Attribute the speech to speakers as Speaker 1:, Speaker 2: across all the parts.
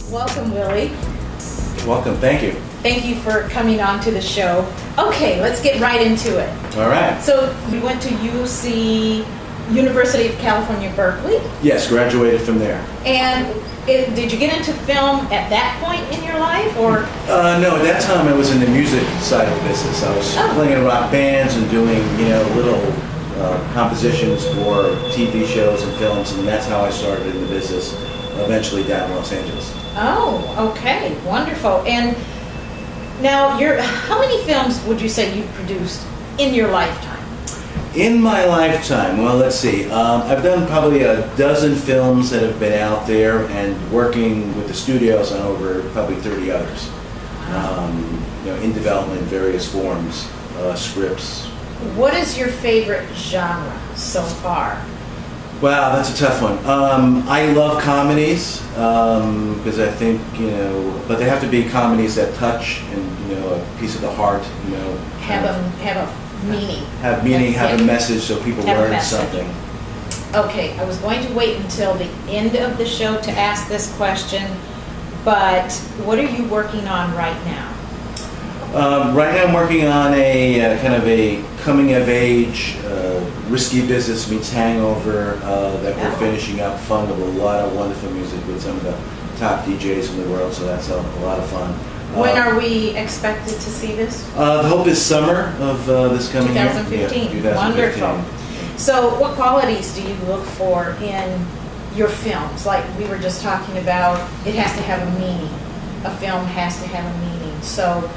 Speaker 1: Welcome, Willie.
Speaker 2: Welcome, thank you.
Speaker 1: Thank you for coming on to the show. Okay, let's get right into it.
Speaker 2: All right.
Speaker 1: So you went to University of California, Berkeley.
Speaker 2: Yes, graduated from there.
Speaker 1: And did you get into film at that point in your life, or?
Speaker 2: No, at that time I was in the music side of the business. I was playing in rock bands and doing, little compositions for TV shows and films, and that's how I started in the business, eventually down in Los Angeles.
Speaker 1: Oh, okay, wonderful. And now, how many films would you say you've produced in your lifetime?
Speaker 2: In my lifetime, well, let's see. I've done probably a dozen films that have been out there, and working with the studios on over probably 30 others. In development, various forms, scripts.
Speaker 1: What is your favorite genre so far?
Speaker 2: Wow, that's a tough one. I love comedies because I think, but they have to be comedies that touch and, a piece of the heart,
Speaker 1: Have a meaning.
Speaker 2: Have meaning, have a message so people learn something.
Speaker 1: Okay, I was going to wait until the end of the show to ask this question, but what are you working on right now?
Speaker 2: Right now I'm working on a kind of a coming of age, risky business meets hangover that we're finishing up, fun with a lot of wonderful music with some of the top DJs in the world, so that's a lot of fun.
Speaker 1: When are we expected to see this?
Speaker 2: The hope is summer of this coming
Speaker 1: 2015.
Speaker 2: year. 2015.
Speaker 1: Wonderful. So what qualities do you look for in your films? Like we were just talking about, it has to have a meaning. A film has to have a meaning. So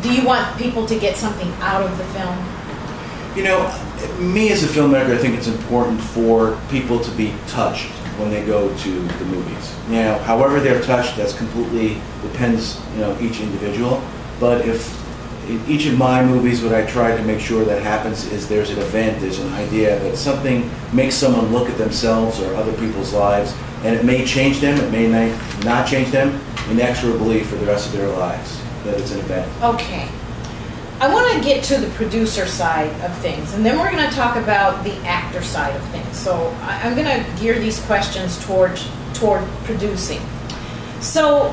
Speaker 1: do you want people to get something out of the film?
Speaker 2: Me as a filmmaker, I think it's important for people to be touched when they go to the movies. However they're touched, that's completely depends, each individual. But if in each of my movies, what I try to make sure that happens is there's an event, there's an idea that something makes someone look at themselves or other people's lives, and it may change them, it may not change them inexorably for the rest of their lives. That it's an event.
Speaker 1: Okay. I want to get to the producer side of things, and then we're going to talk about the actor side of things. So I'm going to gear these questions toward producing. So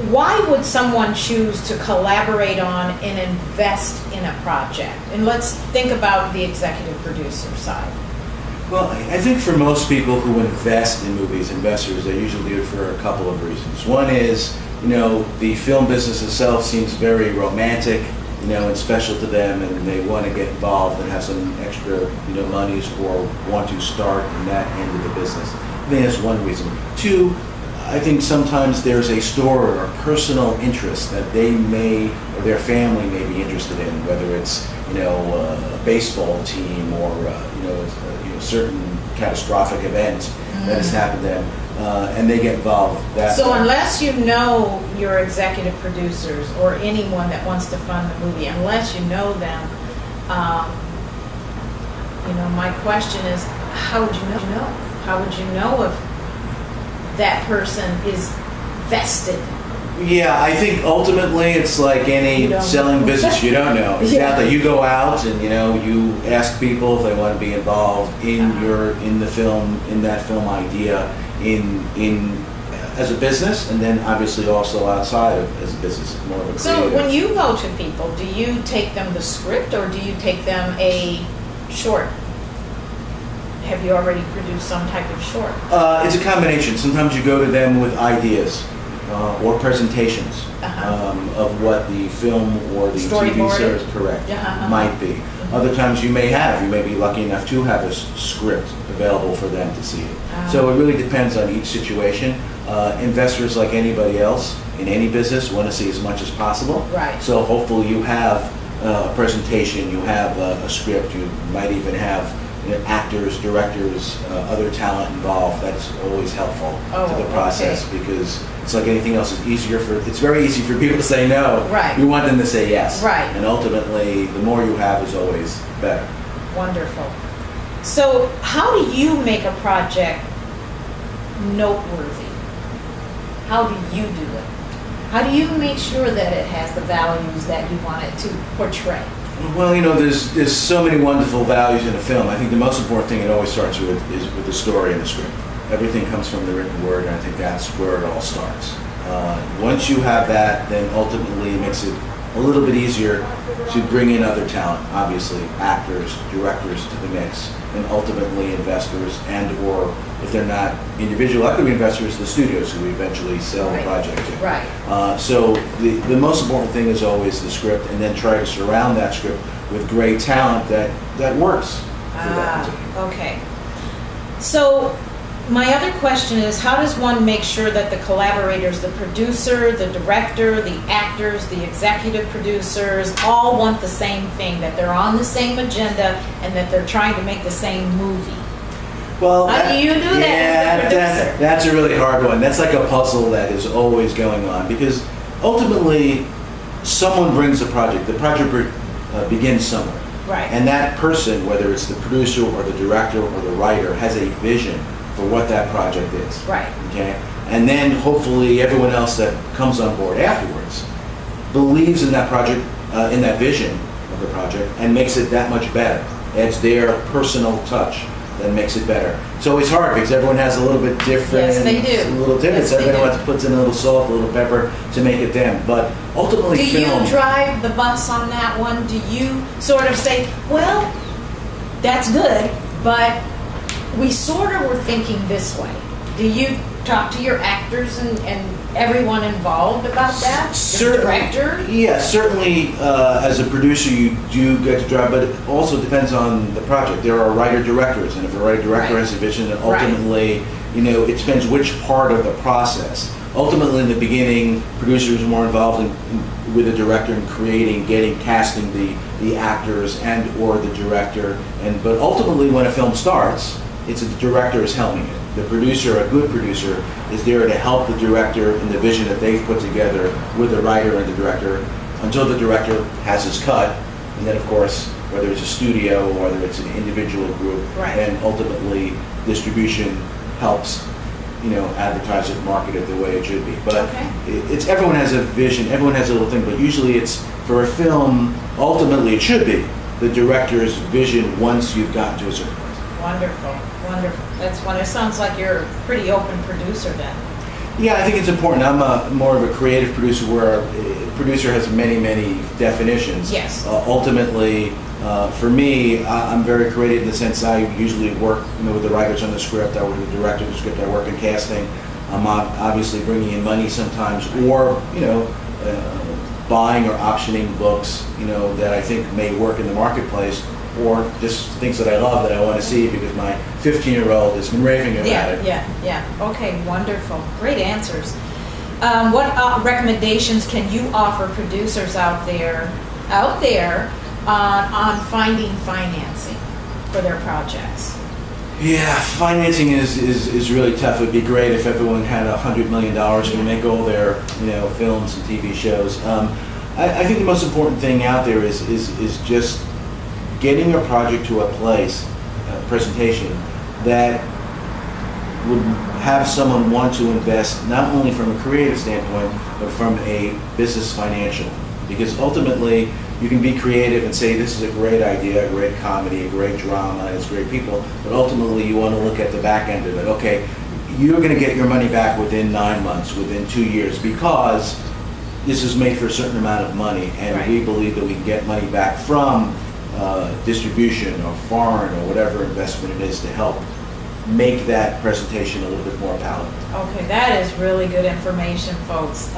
Speaker 1: why would someone choose to collaborate on and invest in a project? And let's think about the executive producer side.
Speaker 2: Well, I think for most people who invest in movies, investors, they usually do it for a couple of reasons. One is, the film business itself seems very romantic, and special to them, and they want to get involved and have some extra, monies or want to start in that end of the business. I think that's one reason. Two, I think sometimes there's a story or a personal interest that they may, or their family may be interested in, whether it's, a baseball team or, a certain catastrophic event that has happened to them. And they get involved.
Speaker 1: So unless you know your executive producers or anyone that wants to fund the movie, unless you know them, my question is, how would you know? How would you know if that person is vested?
Speaker 2: Yeah, I think ultimately it's like any selling business. You don't know. Exactly. Yeah. You go out and you ask people if they want to be involved in in the film, in that film idea. In as a business, and then obviously also outside of as a business, more of a creative.
Speaker 1: So when you go to people, do you take them the script or do you take them a short? Have you already produced some type of short?
Speaker 2: It's a combination. Sometimes you go to them with ideas or presentations of what the film or the TV series might be. Other times you may be lucky enough to have a script available for them to see it. So it really depends on each situation. Investors, like anybody else in any business, want to see as much as possible.
Speaker 1: Right.
Speaker 2: So hopefully you have a presentation, you have a script, you might even have actors, directors, other talent involved. That's always helpful to the process because it's like anything else. It's very easy for people to say no.
Speaker 1: Right.
Speaker 2: You want them to say yes.
Speaker 1: Right.
Speaker 2: And ultimately, the more you have is always better.
Speaker 1: Wonderful. So how do you make a project noteworthy? How do you do it? How do you make sure that it has the values that you want it to portray?
Speaker 2: Well, there's so many wonderful values in a film. I think the most important thing it always starts with is with the story and the script. everything comes from the written word, and I think that's where it all starts. Once you have that, then ultimately it makes it a little bit easier to bring in other talent, obviously actors, directors to the mix, and ultimately investors, and or if they're not individual equity investors, the studios who eventually sell the project to.
Speaker 1: Right.
Speaker 2: So the most important thing is always the script, and then try to surround that script with great talent that works.
Speaker 1: Okay. So my other question is, how does one make sure that the collaborators, the producer, the director, the actors, the executive producers, all want the same thing, that they're on the same agenda, and that they're trying to make the same movie?
Speaker 2: Well,
Speaker 1: how do you do that as the producer?
Speaker 2: That's a really hard one. That's like a puzzle that is always going on, because ultimately someone brings a project. The project begins somewhere.
Speaker 1: Right.
Speaker 2: And that person, whether it's the producer or the director or the writer, has a vision for what that project is.
Speaker 1: Right.
Speaker 2: Okay? And then hopefully everyone else that comes on board afterwards believes in that project, in that vision of the project, and makes it that much better. Adds their personal touch that makes it better. It's always hard because everyone has a little bit different.
Speaker 1: Yes, they do.
Speaker 2: A little different.
Speaker 1: Yes,
Speaker 2: so
Speaker 1: they
Speaker 2: everyone
Speaker 1: do.
Speaker 2: puts in a little salt, a little pepper to make it them. But ultimately,
Speaker 1: Do
Speaker 2: film.
Speaker 1: you drive the bus on that one? Do you sort of say, well, that's good, but we sort of were thinking this way? Do you talk to your actors and everyone involved about that? The director?
Speaker 2: Yeah, certainly as a producer you do get to drive, but it also depends on the project. There are writer-directors, and if a writer-director
Speaker 1: Right.
Speaker 2: has a vision, then ultimately, it depends which part of the process. Ultimately, in the beginning, producers are more involved with the director in creating, casting the actors and or the director. But ultimately, when a film starts, it's the director is helming it. The producer, a good producer, is there to help the director in the vision that they've put together with the writer and the director until the director has his cut. And then, of course, whether it's a studio or whether it's an individual group,
Speaker 1: Right.
Speaker 2: then ultimately distribution helps, advertise it, market it the way it should be. But
Speaker 1: Okay.
Speaker 2: it's everyone has a vision, everyone has a little thing, but usually it's, for a film, ultimately it should be the director's vision once you've gotten to a certain point.
Speaker 1: Wonderful, wonderful. That's one. It sounds like you're a pretty open producer then.
Speaker 2: Yeah, I think it's important. I'm more of a creative producer, where a producer has many, many definitions.
Speaker 1: Yes.
Speaker 2: Ultimately, for me, I'm very creative in the sense I usually work with the writers on the script, I work with the director of the script, I work in casting. I'm obviously bringing in money sometimes, or, buying or optioning books, that I think may work in the marketplace, or just things that I love that I want to see because my 15-year-old has been raving about it.
Speaker 1: Yeah. Okay, wonderful. Great answers. What recommendations can you offer producers out there on finding financing for their projects?
Speaker 2: Yeah, financing is really tough. It'd be great if everyone had $100 million to make all their films and TV shows. I think the most important thing out there is just getting your project to a place, a presentation, that would have someone want to invest, not only from a creative standpoint, but from a business financial. Because ultimately, you can be creative and say, this is a great idea, a great comedy, a great drama, and it's great people, but ultimately you want to look at the back end of it. Okay, you're going to get your money back within 9 months, within 2 years, because this is made for a certain amount of money, and
Speaker 1: Right.
Speaker 2: we believe that we can get money back from distribution or foreign or whatever investment it is to help make that presentation a little bit more palatable.
Speaker 1: Okay, that is really good information, folks.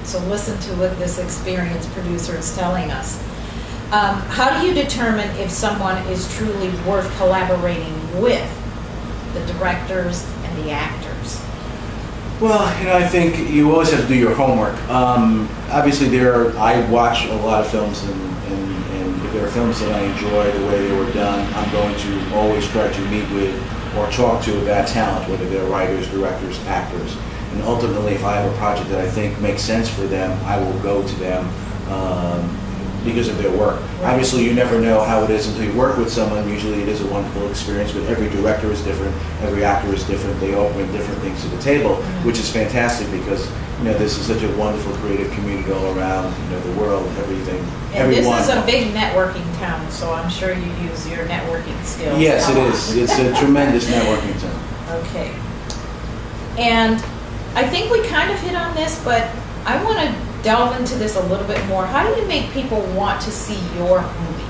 Speaker 1: So listen to what this experienced producer is telling us. How do you determine if someone is truly worth collaborating with, the directors and the actors?
Speaker 2: Well, I think you always have to do your homework. Obviously, I watch a lot of films, and if there are films that I enjoy the way they were done, I'm going to always try to meet with or talk to about talent, whether they're writers, directors, actors. And ultimately, if I have a project that I think makes sense for them, I will go to them because of their work.
Speaker 1: Right.
Speaker 2: Obviously, you never know how it is until you work with someone. Usually it is a wonderful experience, but every director is different, every actor is different. They all bring different things to the table, which is fantastic because this is such a wonderful creative community all around, the world, everything.
Speaker 1: And
Speaker 2: everyone.
Speaker 1: this is a big networking town, so I'm sure you use your networking skills.
Speaker 2: Yes, it is. It's a tremendous networking town.
Speaker 1: Okay. And I think we kind of hit on this, but I want to delve into this a little bit more. How do you make people want to see your movie?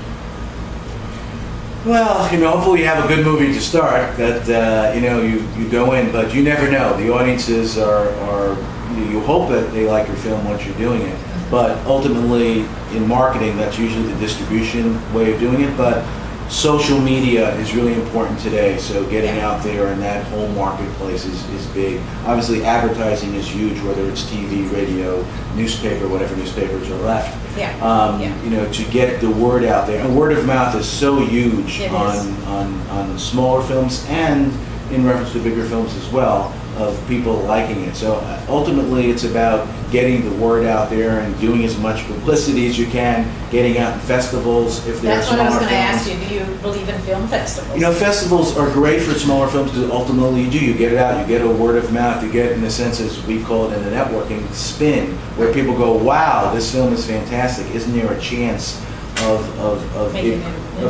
Speaker 2: Well, hopefully you have a good movie to start that, you go in, but you never know. The audiences are you hope that they like your film once you're doing it. But ultimately, in marketing, that's usually the distribution way of doing it. But social media is really important today. So getting out there and that whole marketplace is big. Obviously, advertising is huge, whether it's TV, radio, newspaper, whatever newspapers are left. To get the word out there. And word of mouth is so huge on smaller films and in reference to bigger films as well, of people liking it. So ultimately it's about getting the word out there and doing as much publicity as you can, getting out in festivals if there are smaller films.
Speaker 1: That's what I was going to ask you. Do you believe in film festivals?
Speaker 2: Festivals are great for smaller films because ultimately you get it out, you get a word of mouth, you get, in a sense, as we call it in the networking, spin, where people go, wow, this film is fantastic. Isn't there a chance of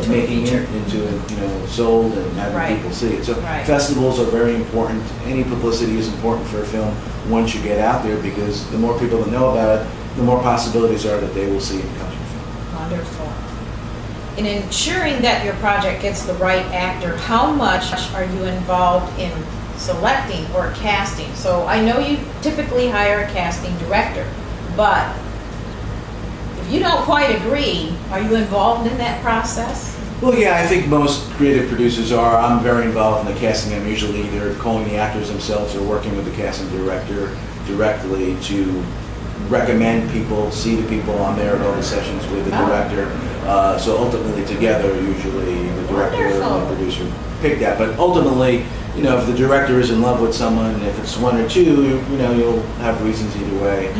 Speaker 2: making it into sold and having people see it? So festivals are very important. Any publicity is important for a film once you get out there, because the more people that know about it, the more possibilities are that they will see it come to film.
Speaker 1: Wonderful. In ensuring that your project gets the right actor, how much are you involved in selecting or casting? So I know you typically hire a casting director, but if you don't quite agree, are you involved in that process?
Speaker 2: Well, yeah, I think most creative producers are. I'm very involved in the casting. I'm usually either calling the actors themselves or working with the casting director directly to recommend people, see the people on there at all the sessions with the director. So ultimately together, usually the director and the producer pick that. But ultimately, if the director is in love with someone, if it's one or two, you'll have reasons either way.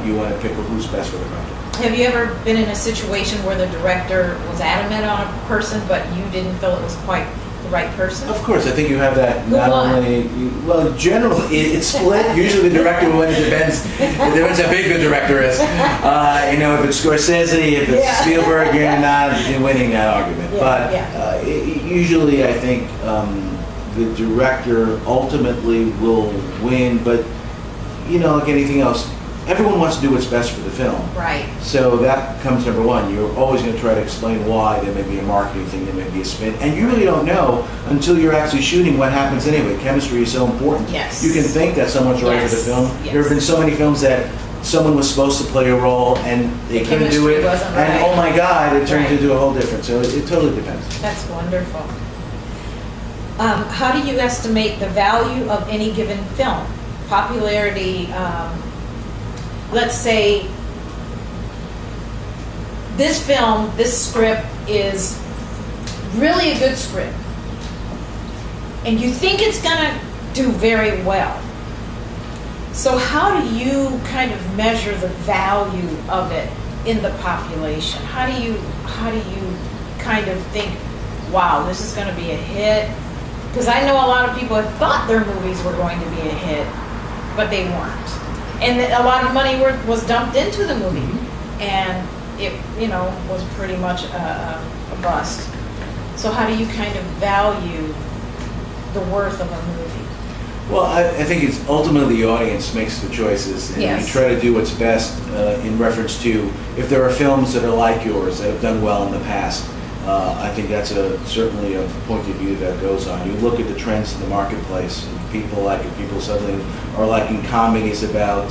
Speaker 2: You want to pick who's best for the project.
Speaker 1: Have you ever been in a situation where the director was adamant on a person, but you didn't feel it was quite the right person?
Speaker 2: Of course, I think you have that. Generally, it's split. Usually the director will win. It depends how big the director is. If it's Scorsese, if it's Spielberg, you're not winning that argument. Usually I think the director ultimately will win, but like anything else, everyone wants to do what's best for the film.
Speaker 1: Right.
Speaker 2: So that comes number one. You're always going to try to explain why. There may be a marketing thing, there may be a spin. And you really don't know until you're actually shooting what happens anyway. Chemistry is so important.
Speaker 1: Yes.
Speaker 2: You can think that someone's right for the film.
Speaker 1: Yes.
Speaker 2: There have been so many films that someone was supposed to play a role and they couldn't do it.
Speaker 1: Wasn't right.
Speaker 2: And oh my God, it turned into a whole different. So it totally depends.
Speaker 1: That's wonderful. How do you estimate the value of any given film? Popularity, let's say this film, this script is really a good script, and you think it's gonna do very well. So how do you kind of measure the value of it in the population? How do you kind of think, wow, this is gonna be a hit? Because I know a lot of people have thought their movies were going to be a hit, but they weren't. And a lot of money was dumped into the movie, and it, was pretty much a bust. So how do you kind of value the worth of a movie?
Speaker 2: Well, I think it's ultimately the audience makes the choices, and you try to do what's best in reference to if there are films that are like yours that have done well in the past. I think that's certainly a point of view that goes on. You look at the trends in the marketplace, and people like it. People suddenly are liking comedies about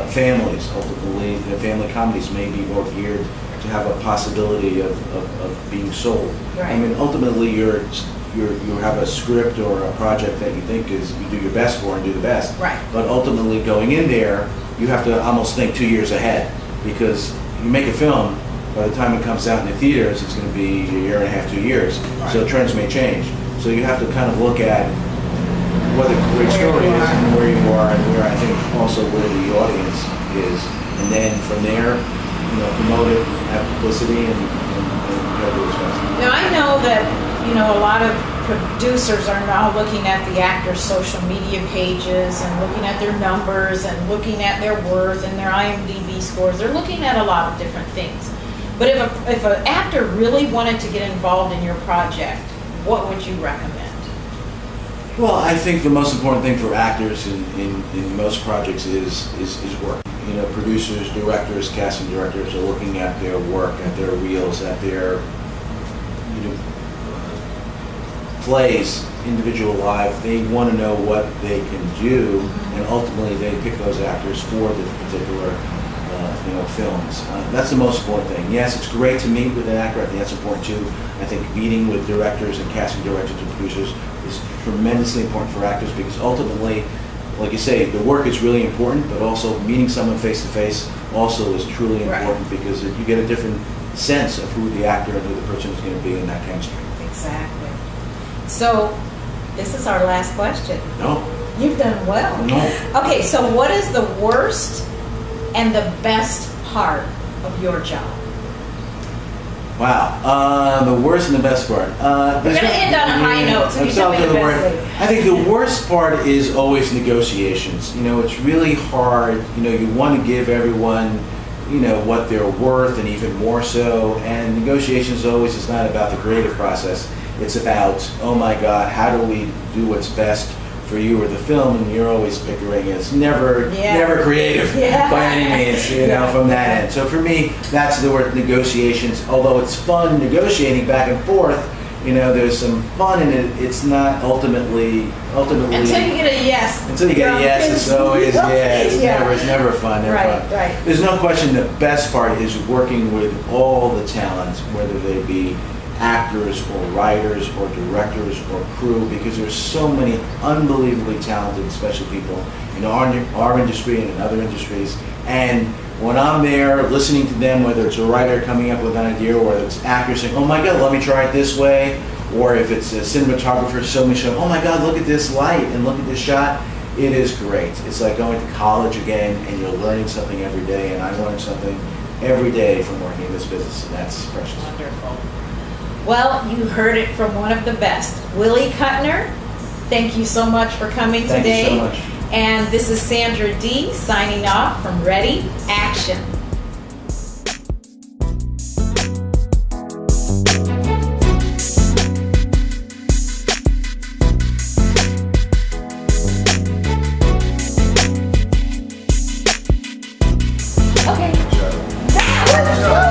Speaker 2: families. Ultimately, the family comedies may be more geared to have a possibility of being sold.
Speaker 1: Right.
Speaker 2: I mean, ultimately, you have a script or a project that you think you do your best for and do the best.
Speaker 1: Right.
Speaker 2: But ultimately, going in there, you have to almost think 2 years ahead, because you make a film. By the time it comes out in the theaters, it's going to be a year and a half, 2 years. Right. So trends may change. So you have to kind of look at what the great story is and where you are, and where I think also where the audience is. And then from there, promote it, have publicity, and try to do its best.
Speaker 1: Now I know that, a lot of producers are now looking at the actors' social media pages and looking at their numbers and looking at their worth and their IMDb scores. They're looking at a lot of different things. But if an actor really wanted to get involved in your project, what would you recommend?
Speaker 2: Well, I think the most important thing for actors in most projects is work. You know, producers, directors, casting directors are looking at their work, at their reels, at their plays, individual live. They want to know what they can do, and ultimately they pick those actors for the particular films. That's the most important thing. Yes, it's great to meet with an actor. I think that's important too. I think meeting with directors and casting directors and producers is tremendously important for actors, because ultimately, like you say, the work is really important, but also meeting someone face to face also is truly important, because you get a different sense of who the actor and who the person is going to be in that chemistry.
Speaker 1: Exactly. So, this is our last question.
Speaker 2: No.
Speaker 1: You've done well.
Speaker 2: No.
Speaker 1: Okay, so what is the worst and the best part of your job?
Speaker 2: Wow. The worst and the best part.
Speaker 1: We're going to end on a high note, so you tell me the best thing.
Speaker 2: I think the worst part is always negotiations. You know, it's really hard. You know, you want to give everyone, what they're worth, and even more so. And negotiations always is not about the creative process. It's about, oh my God, how do we do what's best for you or the film? And you're always bickering. It's never creative by any means, from that end. So for me, that's the word, negotiations. Although it's fun negotiating back and forth, there's some fun in it. It's not ultimately.
Speaker 1: Until you get a yes.
Speaker 2: Until you get a yes, it's always It's never fun.
Speaker 1: Right.
Speaker 2: There's no question. The best part is working with all the talent, whether they be actors or writers or directors or crew, because there's so many unbelievably talented and special people in our industry and in other industries. And when I'm there listening to them, whether it's a writer coming up with an idea, or whether it's actors saying, oh my God, let me try it this way, or if it's a cinematographer showing, oh my God, look at this light and look at this shot, it is great. It's like going to college again, and you're learning something every day, and I learn something every day from working in this business, and that's precious.
Speaker 1: Wonderful. Well, you heard it from one of the best. Willie Kutner, thank you so much for coming today.
Speaker 2: Thank you so much.
Speaker 1: And this is Sandra Dee signing off from Ready, Action. Okay. That was